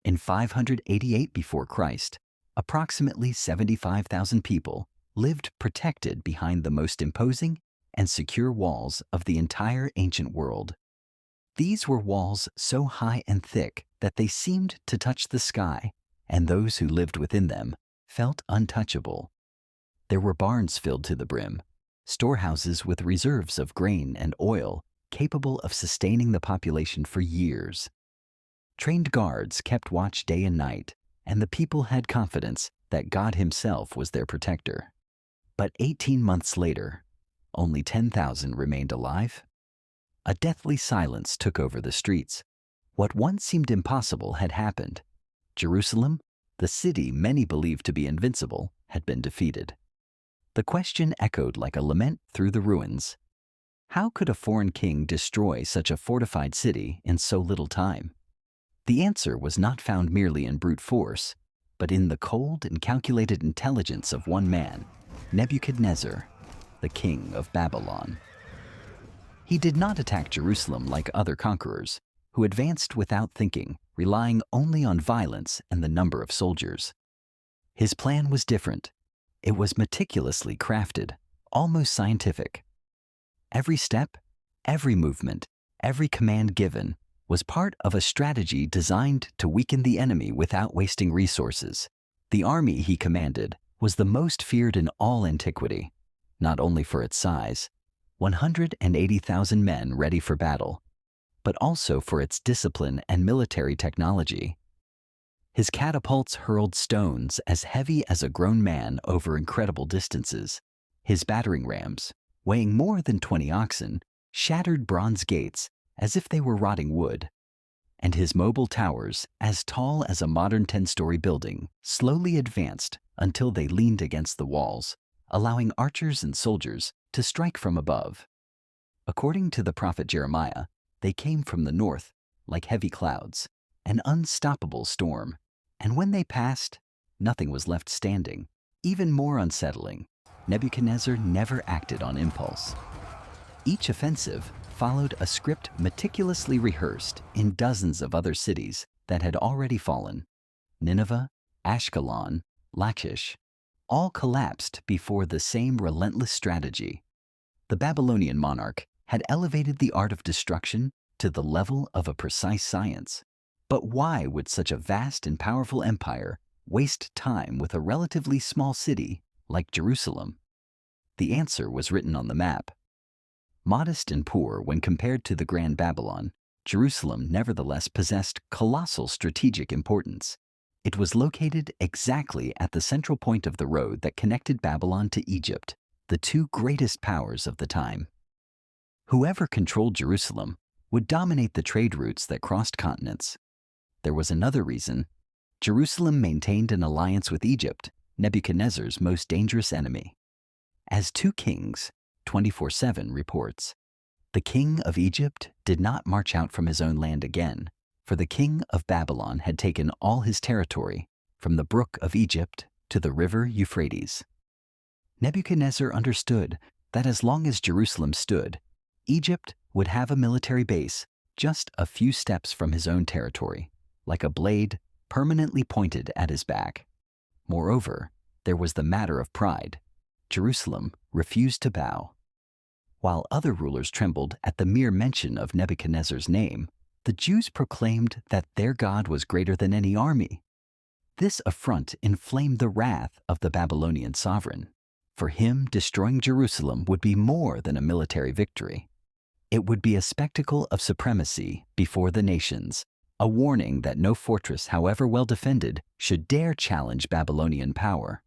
In 588 before Christ, approximately 75,000 people lived protected behind the most imposing and secure walls of the entire ancient world. These were walls so high and thick that they seemed to touch the sky, and those who lived within them felt untouchable. There were barns filled to the brim, storehouses with reserves of grain and oil capable of sustaining the population for years. Trained guards kept watch day and night, and the people had confidence that God Himself was their protector. But 18 months later, only 10,000 remained alive. A deathly silence took over the streets. What once seemed impossible had happened. Jerusalem, the city many believed to be invincible, had been defeated. The question echoed like a lament through the ruins. How could a foreign king destroy such a fortified city in so little time? The answer was not found merely in brute force, but in the cold and calculated intelligence of one man, Nebuchadnezzar, the king of Babylon. He did not attack Jerusalem like other conquerors, who advanced without thinking, relying only on violence and the number of soldiers. His plan was different. It was meticulously crafted, almost scientific. Every step, every movement, every command given was part of a strategy designed to weaken the enemy without wasting resources. The army he commanded was the most feared in all antiquity, not only for its size, 180,000 men ready for battle, but also for its discipline and military technology. His catapults hurled stones as heavy as a grown man over incredible distances. His battering rams, weighing more than 20 oxen, shattered bronze gates as if they were rotting wood. And his mobile towers, as tall as a modern 10-story building, slowly advanced until they leaned against the walls, allowing archers and soldiers to strike from above. According to the prophet Jeremiah, they came from the north like heavy clouds, an unstoppable storm, and when they passed, nothing was left standing. Even more unsettling, Nebuchadnezzar never acted on impulse. Each offensive followed a script meticulously rehearsed in dozens of other cities that had already fallen. Nineveh, Ashkelon, Lachish, all collapsed before the same relentless strategy. The Babylonian monarch had elevated the art of destruction to the level of a precise science. But why would such a vast and powerful empire waste time with a relatively small city like Jerusalem? The answer was written on the map. Modest and poor when compared to the Grand Babylon, Jerusalem nevertheless possessed colossal strategic importance. It was located exactly at the central point of the road that connected Babylon to Egypt, the two greatest powers of the time. Whoever controlled Jerusalem would dominate the trade routes that crossed continents. There was another reason. Jerusalem maintained an alliance with Egypt, Nebuchadnezzar's most dangerous enemy. As two kings, 24/7 reports, the king of Egypt did not march out from his own land again, for the king of Babylon had taken all his territory, from the brook of Egypt to the river Euphrates. Nebuchadnezzar understood that as long as Jerusalem stood, Egypt would have a military base just a few steps from his own territory, like a blade permanently pointed at his back. Moreover, there was the matter of pride. Jerusalem refused to bow. While other rulers trembled at the mere mention of Nebuchadnezzar's name, the Jews proclaimed that their God was greater than any army. This affront inflamed the wrath of the Babylonian sovereign. For him, destroying Jerusalem would be more than a military victory. It would be a spectacle of supremacy before the nations, a warning that no fortress, however well defended, should dare challenge Babylonian power.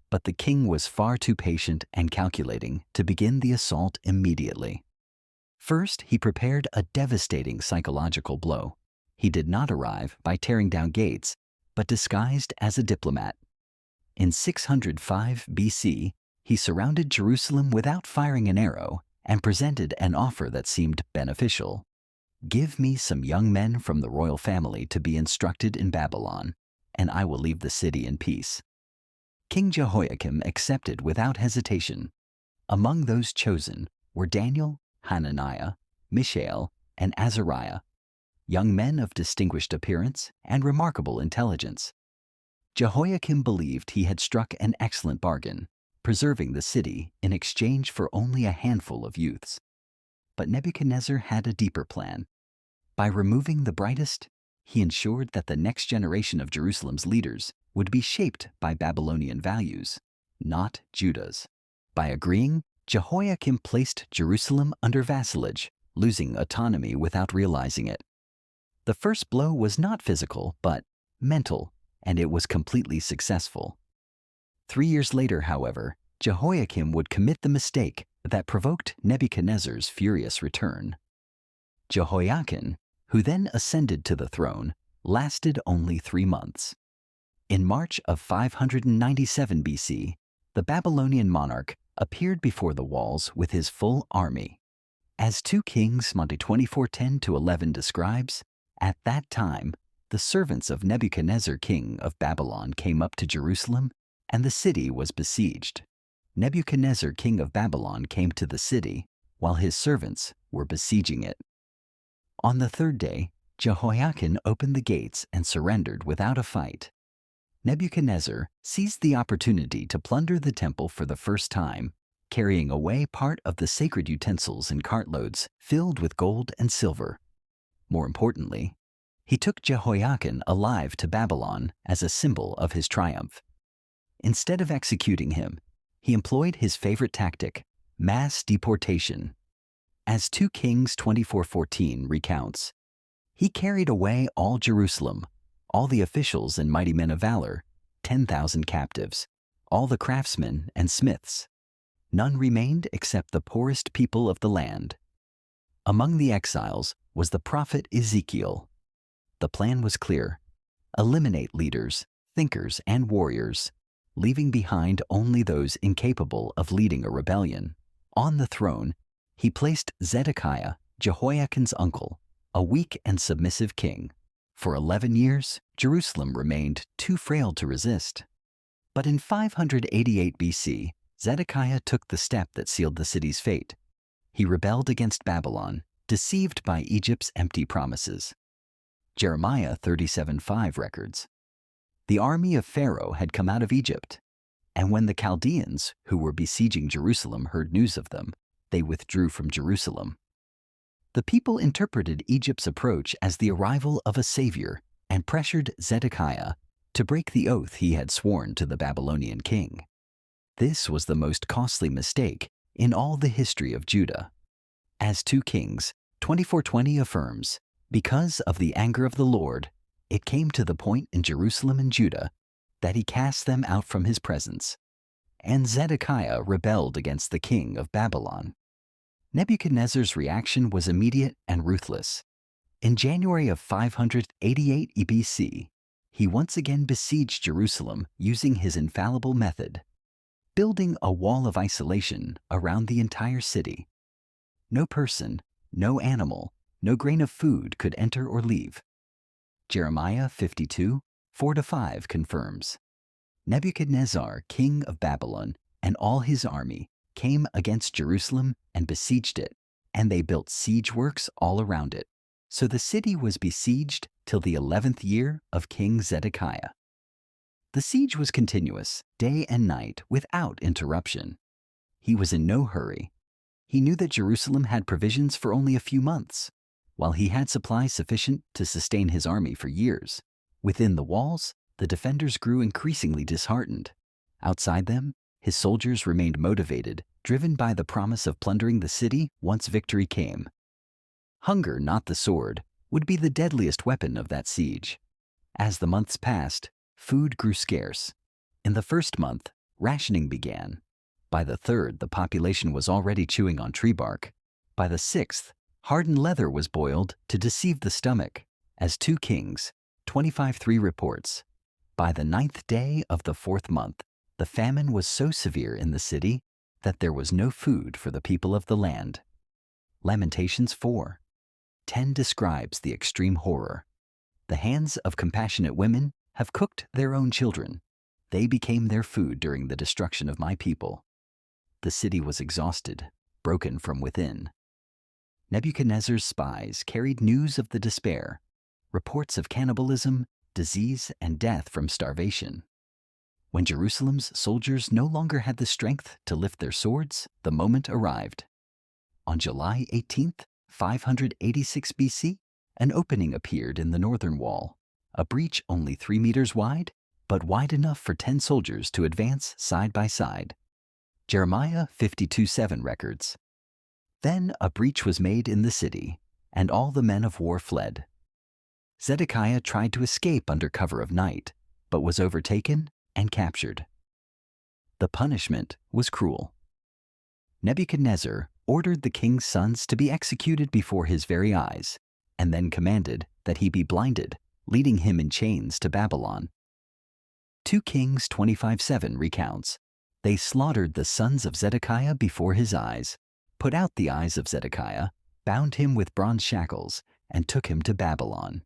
But the king was far too patient and calculating to begin the assault immediately. First, he prepared a devastating psychological blow. He did not arrive by tearing down gates, but disguised as a diplomat. In 605 BC, he surrounded Jerusalem without firing an arrow and presented an offer that seemed beneficial. "Give me some young men from the royal family to be instructed in Babylon, and I will leave the city in peace." King Jehoiakim accepted without hesitation. Among those chosen were Daniel, Hananiah, Mishael, and Azariah. young men of distinguished appearance and remarkable intelligence. Jehoiakim believed he had struck an excellent bargain, preserving the city in exchange for only a handful of youths. But Nebuchadnezzar had a deeper plan. By removing the brightest, he ensured that the next generation of Jerusalem's leaders would be shaped by Babylonian values, not Judah's. By agreeing, Jehoiakim placed Jerusalem under vassalage, losing autonomy without realizing it. The first blow was not physical, but mental, and it was completely successful. 3 years later, however, Jehoiakim would commit the mistake that provoked Nebuchadnezzar's furious return. Jehoiakim, who then ascended to the throne, lasted only 3 months. In March of 597 BC, the Babylonian monarch appeared before the walls with his full army. As 2 Kings 24:10-11 describes, at that time the servants of Nebuchadnezzar king of Babylon came up to Jerusalem, and the city was besieged. Nebuchadnezzar king of Babylon came to the city, while his servants were besieging it. On the 3rd day, Jehoiakim opened the gates and surrendered without a fight. Nebuchadnezzar seized the opportunity to plunder the temple for the first time, carrying away part of the sacred utensils in cartloads filled with gold and silver. More importantly, he took Jehoiakim alive to Babylon as a symbol of his triumph. Instead of executing him, he employed his favorite tactic, mass deportation. As 2 Kings 24:14 recounts, he carried away all Jerusalem, all the officials and mighty men of valor, 10,000 captives, all the craftsmen and smiths. None remained except the poorest people of the land. Among the exiles was the prophet Ezekiel. The plan was clear: eliminate leaders, thinkers, and warriors, leaving behind only those incapable of leading a rebellion. On the throne, he placed Zedekiah, Jehoiakim's uncle, a weak and submissive king. For 11 years, Jerusalem remained too frail to resist. But in 588 BC, Zedekiah took the step that sealed the city's fate. He rebelled against Babylon, deceived by Egypt's empty promises. Jeremiah 37:5 records, "The army of Pharaoh had come out of Egypt, and when the Chaldeans, who were besieging Jerusalem, heard news of them, they withdrew from Jerusalem." The people interpreted Egypt's approach as the arrival of a savior and pressured Zedekiah to break the oath he had sworn to the Babylonian king. This was the most costly mistake in all the history of Judah. As 2 Kings 24:20 affirms, because of the anger of the Lord, it came to the point in Jerusalem and Judah that he cast them out from his presence. And Zedekiah rebelled against the king of Babylon. Nebuchadnezzar's reaction was immediate and ruthless. In January of 588 BC, he once again besieged Jerusalem using his infallible method, building a wall of isolation around the entire city. No person, no animal, no grain of food could enter or leave. Jeremiah 52:4-5 confirms, Nebuchadnezzar, king of Babylon, and all his army came against Jerusalem and besieged it, and they built siege works all around it. So the city was besieged till the 11th year of King Zedekiah. The siege was continuous, day and night, without interruption. He was in no hurry. He knew that Jerusalem had provisions for only a few months, while he had supplies sufficient to sustain his army for years. Within the walls, the defenders grew increasingly disheartened. Outside them, his soldiers remained motivated, driven by the promise of plundering the city once victory came. Hunger, not the sword, would be the deadliest weapon of that siege. As the months passed, food grew scarce. In the first month, rationing began. By the third, the population was already chewing on tree bark. By the sixth, hardened leather was boiled to deceive the stomach. As 2 Kings 25:3 reports, by the 9th day of the 4th month, the famine was so severe in the city that there was no food for the people of the land. Lamentations 4:10 describes the extreme horror. The hands of compassionate women have cooked their own children. They became their food during the destruction of my people. The city was exhausted, broken from within. Nebuchadnezzar's spies carried news of the despair, reports of cannibalism, disease, and death from starvation. When Jerusalem's soldiers no longer had the strength to lift their swords, the moment arrived. On July 18th, 586 BC, an opening appeared in the northern wall, a breach only 3 meters wide, but wide enough for 10 soldiers to advance side by side. Jeremiah 52:7 records. Then a breach was made in the city, and all the men of war fled. Zedekiah tried to escape under cover of night, but was overtaken and captured. The punishment was cruel. Nebuchadnezzar ordered the king's sons to be executed before his very eyes, and then commanded that he be blinded, leading him in chains to Babylon. 2 Kings 25:7 recounts, "They slaughtered the sons of Zedekiah before his eyes, put out the eyes of Zedekiah, bound him with bronze shackles, and took him to Babylon."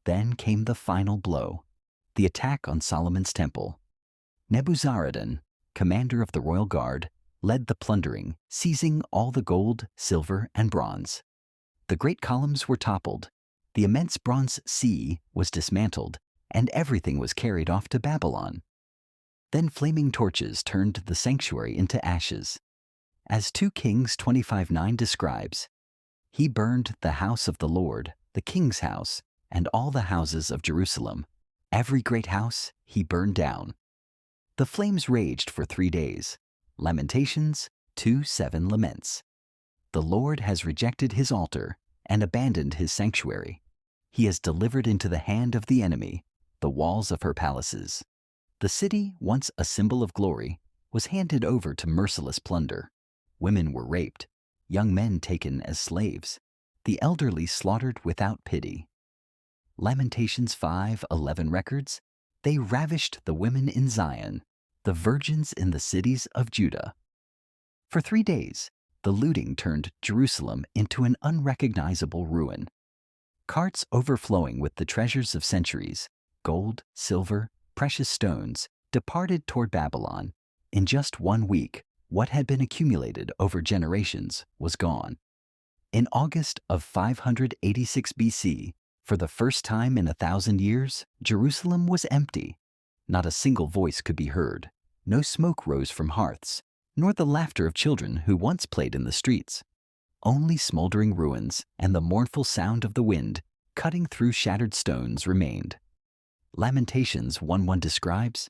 Then came the final blow, the attack on Solomon's temple. Nebuzaradan, commander of the royal guard, led the plundering, seizing all the gold, silver, and bronze. The great columns were toppled, the immense bronze sea was dismantled, and everything was carried off to Babylon. Then flaming torches turned the sanctuary into ashes. As 2 Kings 25:9 describes, "He burned the house of the Lord, the king's house, and all the houses of Jerusalem. Every great house he burned down." The flames raged for 3 days. Lamentations 2:7 laments, "The Lord has rejected his altar and abandoned his sanctuary. He has delivered into the hand of the enemy the walls of her palaces." The city, once a symbol of glory, was handed over to merciless plunder. Women were raped, young men taken as slaves, the elderly slaughtered without pity. Lamentations 5:11 records, "They ravished the women in Zion, the virgins in the cities of Judah." For 3 days, the looting turned Jerusalem into an unrecognizable ruin. Carts overflowing with the treasures of centuries, gold, silver, precious stones, departed toward Babylon. In just 1 week, what had been accumulated over generations was gone. In August of 586 BC, for the first time in 1,000 years, Jerusalem was empty. Not a single voice could be heard. No smoke rose from hearths, nor the laughter of children who once played in the streets. Only smoldering ruins and the mournful sound of the wind cutting through shattered stones remained. Lamentations 1:1 describes,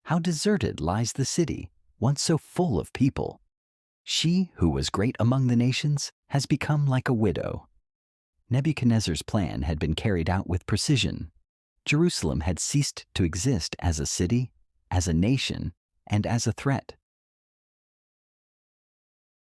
"How deserted lies the city, once so full of people. She who was great among the nations has become like a widow." Nebuchadnezzar's plan had been carried out with precision. Jerusalem had ceased to exist as a city, as a nation, and as a threat.